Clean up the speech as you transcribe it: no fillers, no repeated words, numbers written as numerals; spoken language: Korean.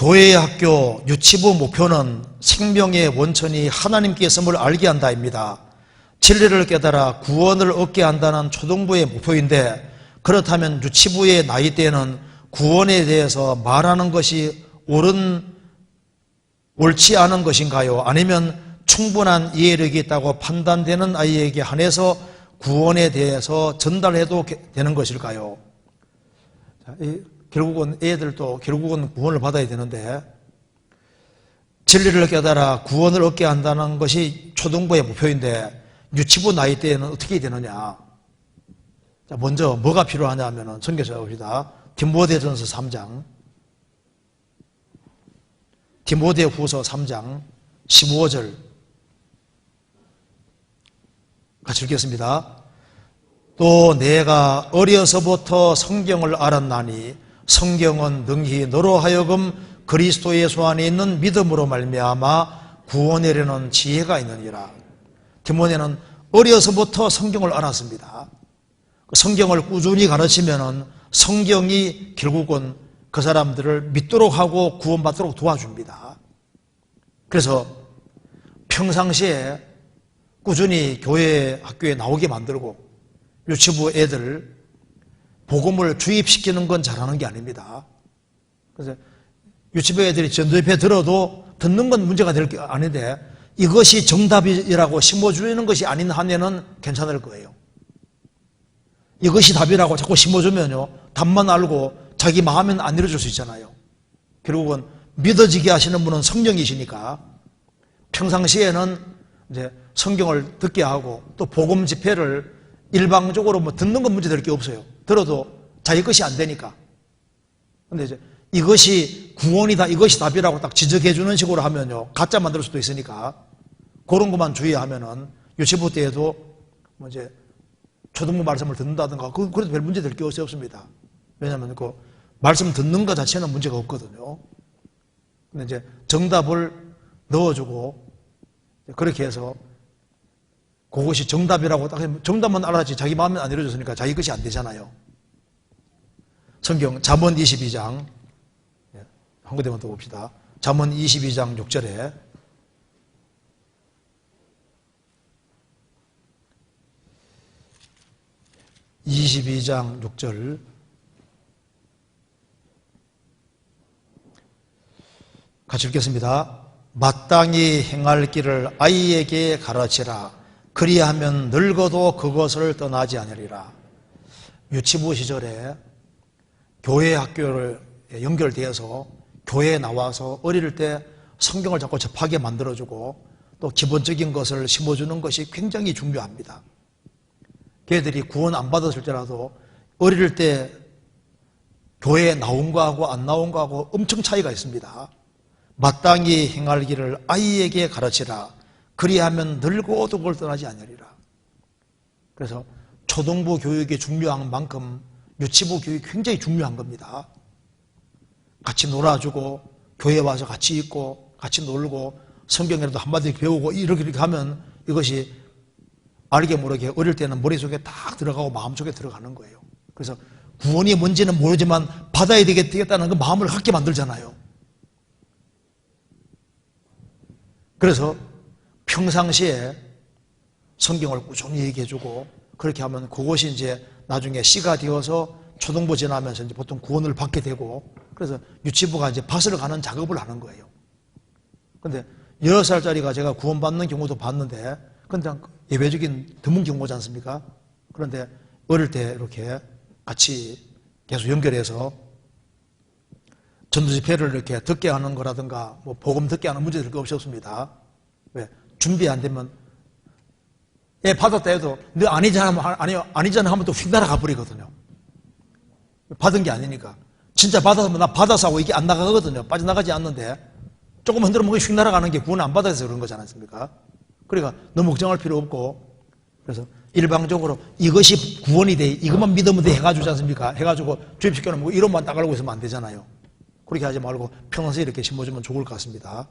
교회의 학교 유치부 목표는 생명의 원천이 하나님께 있음을 알게 한다입니다. 진리를 깨달아 구원을 얻게 한다는 초등부의 목표인데, 그렇다면 유치부의 나이대는 구원에 대해서 말하는 것이 옳지 않은 것인가요? 아니면 충분한 이해력이 있다고 판단되는 아이에게 한해서 구원에 대해서 전달해도 되는 것일까요? 결국은 애들도 결국은 구원을 받아야 되는데, 진리를 깨달아 구원을 얻게 한다는 것이 초등부의 목표인데 유치부 나이 때에는 어떻게 되느냐? 자, 먼저 뭐가 필요하냐 하면은 성경 찾아봅시다. 디모데전서 3장, 디모데후서 3장 15절 같이 읽겠습니다. 또 내가 어려서부터 성경을 알았나니 성경은 능히 너로 하여금 그리스도 예수 안에 있는 믿음으로 말미암아 구원에 이르는 지혜가 있느니라. 디모데는 어려서부터 성경을 알았습니다. 성경을 꾸준히 가르치면은 성경이 결국은 그 사람들을 믿도록 하고 구원받도록 도와줍니다. 그래서 평상시에 꾸준히 교회 학교에 나오게 만들고 유치부 애들 복음을 주입시키는 건 잘하는 게 아닙니다. 그래서 유치부 애들이 전도협회 들어도 듣는 건 문제가 될 게 아닌데, 이것이 정답이라고 심어주는 것이 아닌 한에는 괜찮을 거예요. 이것이 답이라고 자꾸 심어주면요, 답만 알고 자기 마음에는 안 이루어질 수 있잖아요. 결국은 믿어지게 하시는 분은 성령이시니까 평상시에는 이제 성경을 듣게 하고 또 복음 집회를 일방적으로 뭐 듣는 건 문제될 게 없어요. 들어도 자기 것이 안 되니까. 근데 이제 이것이 구원이다, 이것이 답이라고 딱 지적해 주는 식으로 하면요, 가짜 만들 수도 있으니까 그런 것만 주의하면은 유치부 때에도 뭐 이제 초등부 말씀을 듣는다든가 그래도 별 문제 될 게 없습니다. 왜냐하면 그 말씀 듣는 것 자체는 문제가 없거든요. 근데 이제 정답을 넣어주고 그렇게 해서 그것이 정답이라고 딱 정답만 알았지 자기 마음에 안 이루어졌으니까 자기 것이 안 되잖아요. 성경 잠언 22장 한 군데만 더 봅시다. 잠언 22장 6절에 (22장 6절) 같이 읽겠습니다. 마땅히 행할 길을 아이에게 가르치라. 그리하면 늙어도 그것을 떠나지 않으리라. 유치부 시절에 교회 학교를 연결되어서 교회에 나와서 어릴 때 성경을 자꾸 접하게 만들어주고 또 기본적인 것을 심어주는 것이 굉장히 중요합니다. 걔들이 구원 안 받았을지라도 어릴 때 교회에 나온 거하고 안 나온 거하고 엄청 차이가 있습니다. 마땅히 행할 길을 아이에게 가르치라. 그리하면 늙어도 그걸 떠나지 않으리라. 그래서 초등부 교육이 중요한 만큼 유치부 교육이 굉장히 중요한 겁니다. 같이 놀아주고 교회 와서 같이 있고 같이 놀고 성경이라도 한마디 배우고 이렇게 하면 이것이 알게 모르게 어릴 때는 머릿속에 딱 들어가고 마음속에 들어가는 거예요. 그래서 구원이 뭔지는 모르지만 받아야 되겠다는 그 마음을 갖게 만들잖아요. 그래서 평상시에 성경을 꾸준히 얘기해주고 그렇게 하면 그것이 이제 나중에 씨가 되어서 초등부 지나면서 이제 보통 구원을 받게 되고, 그래서 유치부가 이제 밭을 가는 작업을 하는 거예요. 근데 6살짜리가 제가 구원받는 경우도 봤는데, 근데 예외적인 드문 경우지 않습니까? 그런데 어릴 때 이렇게 같이 계속 연결해서 전도 집회를 이렇게 듣게 하는 거라든가 뭐 복음 듣게 하는 문제들 거 없었습니다. 왜? 준비 안 되면 애 받았다 해도 너 아니잖아 하면 또 휙 날아가 버리거든요. 받은 게 아니니까. 진짜 받았으면 나 받아서 하고 이게 안 나가거든요. 빠져나가지 않는데 조금 흔들면 휙 날아가는 게 구원 안 받아서 그런 거지 않습니까? 그러니까 너무 걱정할 필요 없고, 그래서 일방적으로 이것이 구원이 돼, 이것만 믿으면 돼 해가지고 않습니까? 해가지고 주입시켜놓으면 이론만 딱 알고 있으면 안 되잖아요. 그렇게 하지 말고 평소에 이렇게 심어주면 좋을 것 같습니다.